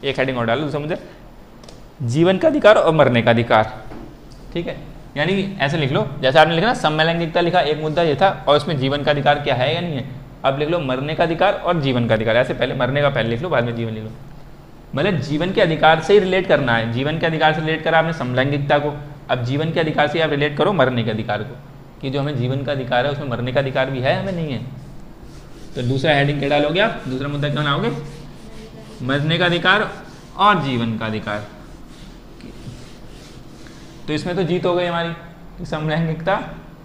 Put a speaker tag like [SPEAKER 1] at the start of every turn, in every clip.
[SPEAKER 1] एक हेडिंग और डालो दूसरा मुद्दा जीवन का अधिकार और मरने का अधिकार। ठीक है, यानी ऐसे लिख लो जैसे आपने लिखा ना समलैंगिकता लिखा, एक मुद्दा ये था और इसमें जीवन का अधिकार क्या है या नहीं है। अब लिख लो मरने का अधिकार और जीवन का अधिकार, ऐसे पहले मरने का पहले लिख लो बाद में जीवन लिख लो। मतलब जीवन के अधिकार से ही रिलेट करना है, जीवन के अधिकार से रिलेट करा आपने समलैंगिकता को, अब जीवन के अधिकार से आप रिलेट करो मरने के अधिकार को, कि जो हमें जीवन का अधिकार है उसमें मरने का अधिकार भी है हमें नहीं है। तो दूसरा हेडिंग क्या डालोगे आप, दूसरा मुद्दा क्या बनाओगे, मरने का अधिकार और जीवन का अधिकार। तो इसमें तो जीत हो गई हमारी, तो समलैंगिकता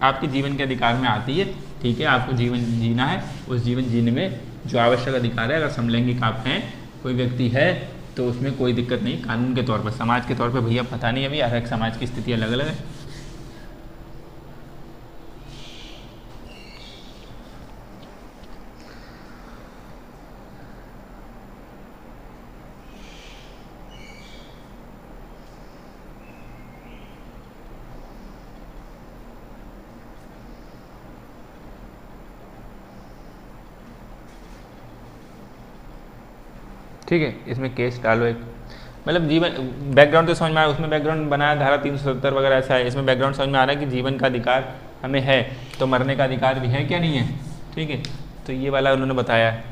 [SPEAKER 1] आपके जीवन के अधिकार में आती है। ठीक है, आपको जीवन जीना है, उस जीवन जीने में जो आवश्यक अधिकार है, अगर समलैंगिक आप हैं, कोई व्यक्ति है, तो उसमें कोई दिक्कत नहीं। कानून के तौर पर, समाज के तौर पर भैया पता नहीं, अभी हर एक समाज की स्थिति अलग अलग है। ठीक है, इसमें केस डालो एक, मतलब जीवन बैकग्राउंड तो समझ में आया, उसमें बैकग्राउंड बनाया धारा 370 वगैरह ऐसा है, इसमें बैकग्राउंड समझ में आ रहा है कि जीवन का अधिकार हमें है, तो मरने का अधिकार भी है क्या नहीं है। ठीक है, तो ये वाला उन्होंने बताया है।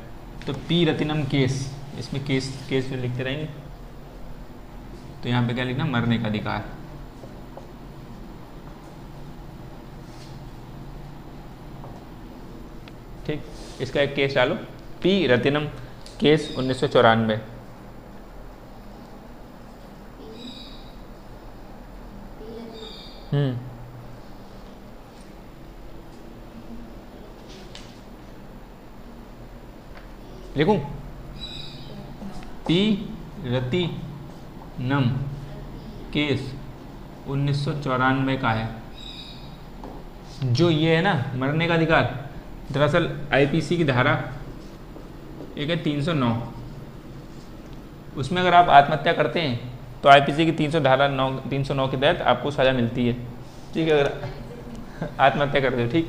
[SPEAKER 1] तो पी रतिनम केस, इसमें केस केस जो लिखते रहेंगे, तो यहाँ पे क्या लिखना, मरने का अधिकार। ठीक, इसका एक केस डालो, पी रतिनम केस 1994। लिखूं, पी रतिनम केस 1994 का है। जो ये है ना मरने का अधिकार, दरअसल आईपीसी की धारा एक है 309, उसमें अगर आप आत्महत्या करते हैं तो आईपीसी की 309 के तहत आपको सज़ा मिलती है। ठीक है, अगर आत्महत्या करते हो। ठीक,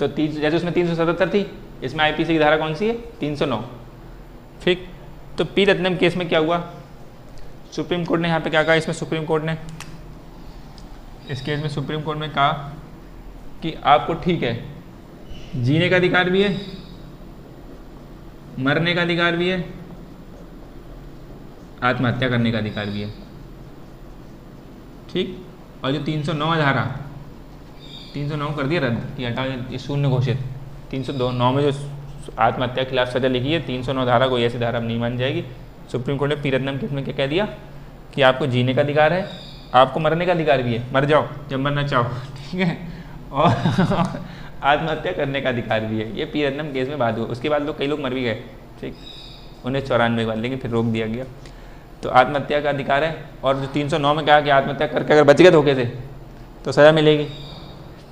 [SPEAKER 1] तो जैसे उसमें 377 थी, इसमें आईपीसी की धारा कौन सी है, 309। ठीक, तो पी रत्नम केस में क्या हुआ, सुप्रीम कोर्ट ने यहाँ पे क्या कहा, इसमें सुप्रीम कोर्ट ने, इस केस में सुप्रीम कोर्ट ने कहा कि आपको ठीक है जीने का अधिकार भी है, मरने का अधिकार भी है, आत्महत्या करने का अधिकार भी है। ठीक, और जो 309 धारा, 309 कर दिया रद्द, कि हटाओ, ये शून्य घोषित। 309 में जो आत्महत्या के खिलाफ सजा लिखी है, 309 धारा कोई ऐसी धारा नहीं मानी जाएगी। सुप्रीम कोर्ट ने पी रत्नम केस में क्या कह दिया कि आपको जीने का अधिकार है, आपको मरने का अधिकार भी है, मर जाओ जब मरना चाहो। ठीक है, और आत्महत्या करने का अधिकार भी है। ये पी रत्नम केस में बात हुआ, उसके बाद लोग कई लोग मर भी गए। ठीक, 1994 के बाद, लेकिन फिर रोक दिया गया। तो आत्महत्या का अधिकार है, और जो 309 में कहा कि आत्महत्या करके अगर बच गए धोखे से तो सज़ा मिलेगी।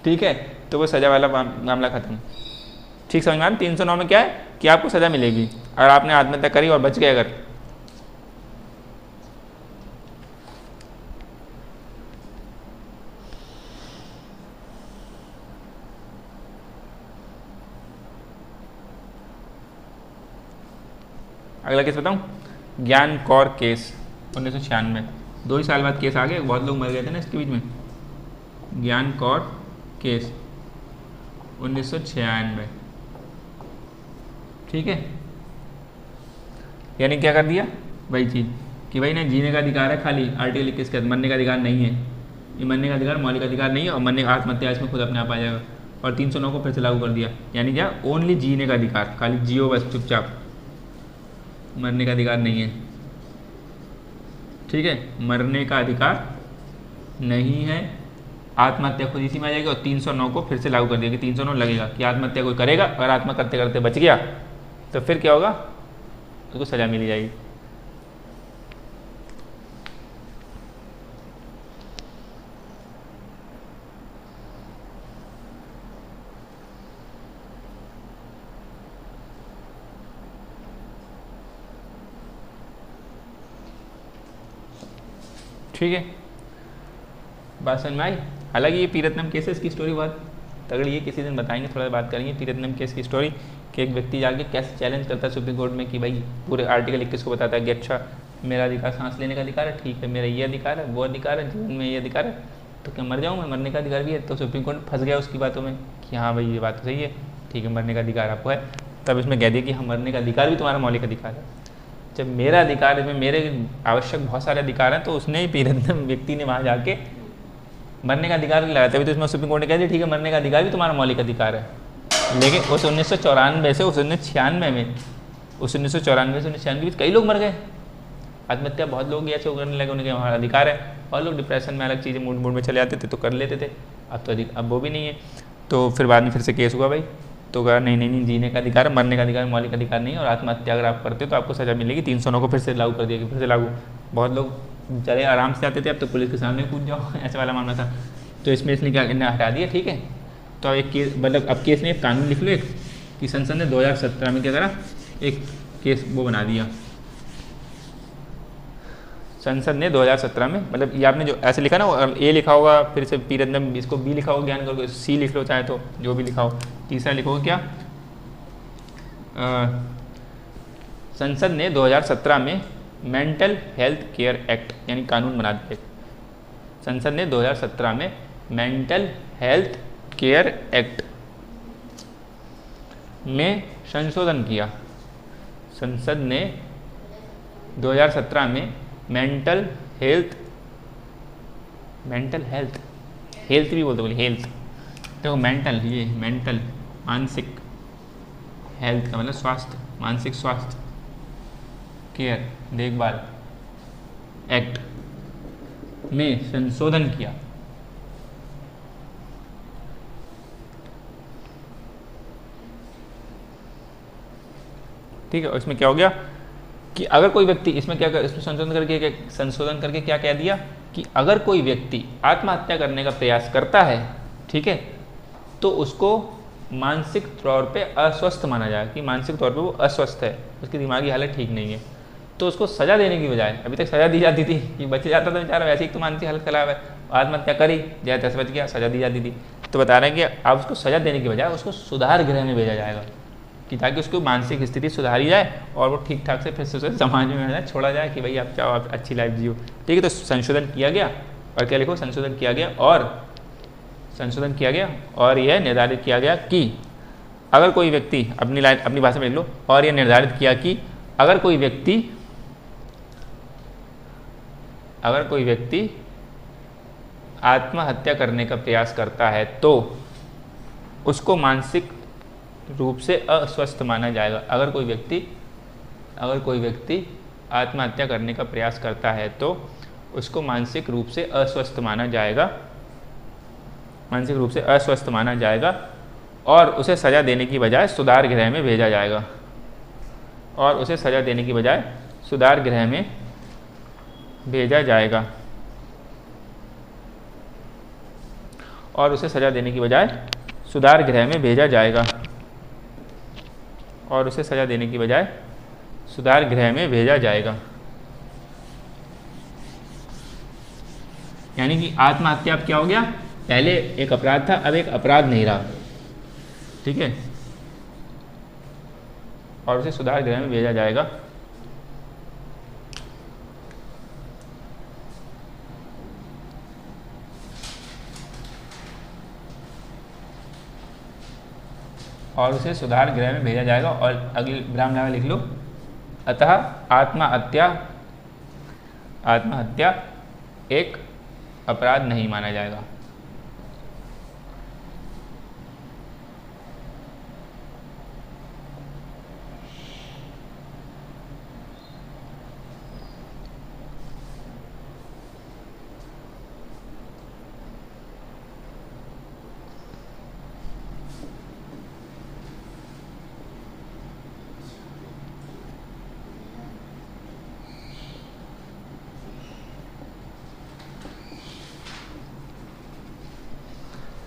[SPEAKER 1] ठीक है, तो वो सज़ा वाला मामला खत्म। ठीक, समझ में आ रहा, 309 में क्या है कि आपको सज़ा मिलेगी अगर आपने आत्महत्या करी और बच गए अगर। अगला केस बताऊं, ज्ञान कौर केस 1996, 2 ही साल बाद केस आ गए, बहुत लोग मर गए थे ना इसके बीच में। ज्ञान कौर केस 1996। ठीक है, यानी क्या कर दिया, वही चीज़ कि भाई ना जीने का अधिकार है, खाली आर्टिकल 21 के मरने का अधिकार नहीं है। ये मरने का अधिकार मौलिक अधिकार नहीं है, और मरने आत्महत्या इसमें खुद अपने आप आ जाएगा। और 309 को फिर से लागू कर दिया, यानी क्या, ओनली जीने का अधिकार, खाली जियो बस चुपचाप, मरने का अधिकार नहीं है। ठीक है, मरने का अधिकार नहीं है, आत्महत्या खुद इसी में आ जाएगी। और 309 को फिर से लागू कर दिया कि 309 लगेगा कि आत्महत्या कोई करेगा, अगर आत्महत्या करते करते बच गया तो फिर क्या होगा, उसको सज़ा मिली जाएगी। ठीक है, बात समझ में आई। हालांकि ये पी रत्नम केस है, इसकी स्टोरी बहुत तगड़ी है, किसी दिन बताएंगे, थोड़ा बात करेंगे पी रत्नम केस की स्टोरी। कि एक व्यक्ति जाके कैसे चैलेंज करता है सुप्रीम कोर्ट में कि भाई पूरे आर्टिकल 21 को बताता है कि अच्छा मेरा अधिकार सांस लेने का अधिकार है, ठीक है, मेरा ये अधिकार है, वो अधिकार है, जीवन में ये अधिकार है, तो क्या मर जाऊँ मैं, मरने का अधिकार भी है। तो सुप्रीम कोर्ट फंस गया उसकी बातों में कि हाँ भाई ये बात तो सही है, ठीक है, मरने का अधिकार आपको है। तब इसमें कह दिया कि हाँ मरने का अधिकार भी तुम्हारा मौलिक अधिकार है। जब मेरा अधिकार है, मेरे आवश्यक बहुत सारे अधिकार हैं, तो उसने पीरंदम व्यक्ति ने वहाँ जाके मरने का अधिकार भी लगाया। तभी तो इसमें सुप्रीम कोर्ट ने कह दिया ठीक है मरने का अधिकार भी तुम्हारा मौलिक अधिकार है। लेकिन उस 1994 से उस 1996 में, उस 1994 से 1996 के बीच कई लोग मर गए, आत्महत्या बहुत लोग ऐसे करने लगे, उनके वहाँ अधिकार है। और लोग डिप्रेशन में अलग चीज़ें मूड में चले जाते थे तो कर लेते थे। अब तो अब वो भी नहीं है। तो फिर बाद में फिर से केस हुआ भाई, तो कहा नहीं, जीने का अधिकार है, मरने का अधिकार मौलिक अधिकार नहीं है, और आत्महत्या अगर आप करते हो तो आपको सज़ा मिलेगी। 309 को फिर से लागू कर दिया कि फिर से लागू। बहुत लोग चले आराम से आते थे, अब तो पुलिस के सामने कूद जाओ ऐसा वाला मामला था। तो इसमें इसने क्या हटा दिया, ठीक है। तो अब एक केस, मतलब अब केस ने एक कानून लिख लो एक, कि संसद ने 2017 में क्या करा, एक केस वो बना दिया। संसद ने 2017 में, मतलब ये आपने जो ऐसे लिखा ना, ए लिखा होगा, फिर से पीरंदम, इसको बी लिखा होगा, ज्ञान करोगे, सी लिख लो चाहे तो, जो भी लिखा हो। तीसरा लिखोगे क्या, संसद ने 2017 में मेंटल हेल्थ केयर एक्ट यानी कानून बना दिया। संसद ने 2017 में मेंटल हेल्थ केयर एक्ट में संशोधन किया। संसद ने 2017 में मेंटल हेल्थ भी बोलते, बोले हेल्थ, देखो मेंटल, ये मेंटल मानसिक, हेल्थ का मतलब स्वास्थ्य, मानसिक स्वास्थ्य, केयर देखभाल एक्ट में संशोधन किया। ठीक है, और इसमें क्या हो गया कि अगर कोई व्यक्ति, इसमें क्या, इसमें संशोधन करके क्या कह दिया कि अगर कोई व्यक्ति आत्महत्या करने का प्रयास करता है, ठीक है, तो उसको मानसिक तौर पे अस्वस्थ माना जाएगा, कि मानसिक तौर पे वो अस्वस्थ है, उसकी दिमागी हालत ठीक नहीं है। तो उसको सज़ा देने की बजाय, अभी तक सज़ा दी जाती थी कि बच जाता था बेचारा, वैसे ही तो मानसिक हालत खराब है, आत्महत्या करी, जय तैसे बच गया, सज़ा दी जाती थी। तो बता रहे हैं कि अब उसको सज़ा देने की बजाय उसको सुधार गृह में भेजा जाएगा, कि ताकि उसकी मानसिक स्थिति सुधारी जाए और वो ठीक ठाक से फिर से समाज में आ जाए, छोड़ा जाए कि भाई आप चाहो आप अच्छी लाइफ जियो। ठीक है, तो संशोधन किया गया, और क्या लिखो, संशोधन किया गया, और यह निर्धारित किया गया कि अगर कोई व्यक्ति, अपनी भाषा में लिख लो, और यह निर्धारित किया कि अगर कोई व्यक्ति आत्महत्या करने का प्रयास करता है तो उसको मानसिक रूप से अस्वस्थ माना जाएगा। अगर कोई व्यक्ति आत्महत्या करने का प्रयास करता है तो उसको मानसिक रूप से अस्वस्थ माना जाएगा, और उसे सज़ा देने की बजाय सुधार गृह में भेजा जाएगा, यानी कि आत्महत्या अब क्या हो गया, पहले एक अपराध था, अब एक अपराध नहीं रहा। ठीक है, और उसे सुधार गृह में भेजा जाएगा। और अगली विराम में लिख लो, अतः आत्महत्या एक अपराध नहीं माना जाएगा।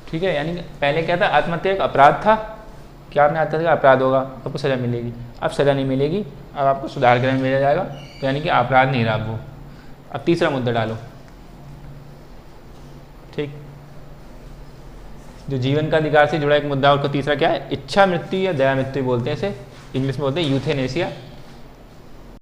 [SPEAKER 1] ठीक है, यानी पहले क्या था, आत्महत्या एक अपराध था, क्या आपने आत्महत्या का अपराध होगा, आपको सज़ा मिलेगी। अब सज़ा नहीं मिलेगी, अब आपको सुधार गृह में भेजा जाएगा, तो यानी कि अपराध नहीं रहा वो। अब तीसरा मुद्दा डालो। ठीक, जो जीवन का अधिकार से जुड़ा एक मुद्दा, और तीसरा क्या है, इच्छा मृत्यु या दया मृत्यु बोलते हैं इसे, इंग्लिश में बोलते हैं यूथेनेसिया।